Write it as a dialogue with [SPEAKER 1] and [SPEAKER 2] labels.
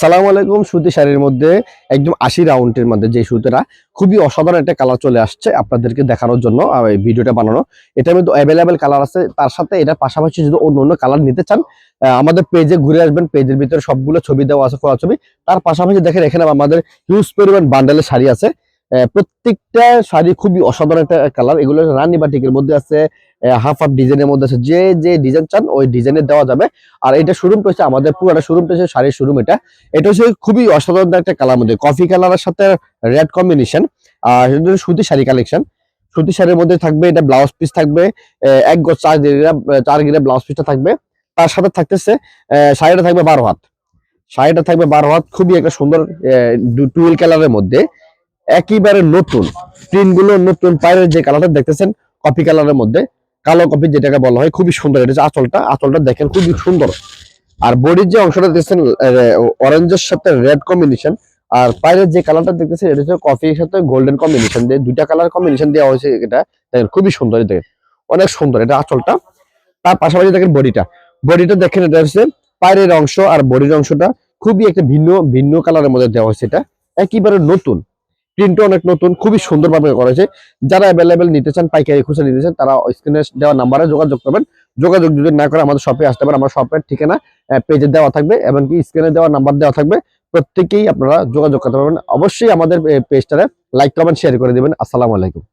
[SPEAKER 1] সালাম আলাইকুম। সুতি শাড়ির মধ্যে একদম ৮০ রাউন্ডের মধ্যে যে সুতিটা খুবই অসাধারণ একটা কালার চলে আসছে আপনাদেরকে দেখানোর জন্য এই ভিডিওটা বানানো। এটার মধ্যে অ্যাভেলেবেল কালার আছে, তার সাথে এটা পাশাপাশি যদি অন্য অন্য কালার নিতে চান আমাদের পেজে ঘুরে আসবেন। পেজের ভিতরে সবগুলো ছবি দেওয়া আছে, খোলা ছবি। তার পাশাপাশি দেখেন এখানে আমাদের হিউজ পরিমাণ বান্ডেলের শাড়ি আছে। প্রত্যেকটা শাড়ি খুবই অসাধারণ একটা কালার। এগুলো রানী বাটিকের মধ্যে আছে, হাফ হাফ ডিজাইনের মধ্যে আছে। যে যে ডিজাইন চান ওই ডিজাইনের দেওয়া যাবে। আর এটা শোরুমটা হচ্ছে আমাদের পুরোটা শোরুমটা হচ্ছে শাড়ির শোরুম। এটা হচ্ছে খুবই অসাধারণ একটা কালার মধ্যে কফি কালারের সাথে রেড কম্বিনেশন। আর সুতি শাড়ি কালেকশন। সুতি শাড়ির মধ্যে থাকবে এটা ব্লাউজ পিস থাকবে, এক গজ 4 গিরা ব্লাউজ পিসটা থাকবে। তার সাথে থাকতেছে শাড়িটা থাকবে 12 হাত। শাড়িটা থাকবে 12 হাত, খুবই একটা সুন্দর টুইল কালারের মধ্যে। একেবারে নতুন প্রিন্ট গুলো নতুন, পায়ের যে কালারটা দেখতেছেন কফি কালারের মধ্যে, কালো কফি যেটাকে বলা হয়, খুবই সুন্দর। এটা হচ্ছে আঁচলটা দেখেন খুবই সুন্দর। আর বডির যে অংশটা দেখছেন অরেঞ্জের সাথে রেড কম্বিনেশন। আর পায়ের যে কালারটা দেখতেছেন এটা হচ্ছে কফির সাথে গোল্ডেন কম্বিনেশন দিয়ে, দুইটা কালার কম্বিনেশন দেওয়া হয়েছে। এটা দেখেন খুবই সুন্দর, দেখেন অনেক সুন্দর এটা আঁচলটা। তার পাশাপাশি দেখেন বডিটা দেখেন, এটা হচ্ছে পায়ের অংশ আর বডির অংশটা খুবই একটা ভিন্ন ভিন্ন কালারের মধ্যে দেওয়া হয়েছে। এটা একেবারে নতুন, প্রিন্টটা অনেক নতুন, খুবই সুন্দরভাবে করা হয়েছে। যারা অ্যাভেলেবেল নিতে চান, পাইকারি খুচরা নিতে চান, তারা স্ক্রিনে দেওয়া নাম্বারে যোগাযোগ করবেন। যোগাযোগ যদি না করে আমাদের শপে আসতে পারেন। আমার শপের ঠিকানা পেজে দেওয়া থাকবে, এমনকি স্ক্রিনে দেওয়া নাম্বার দেওয়া থাকবে। প্রত্যেকেই আপনারা যোগাযোগ করতে পারবেন। অবশ্যই আমাদের পেজটারে লাইক কমেন্ট শেয়ার করে দিবেন। আসসালামু আলাইকুম।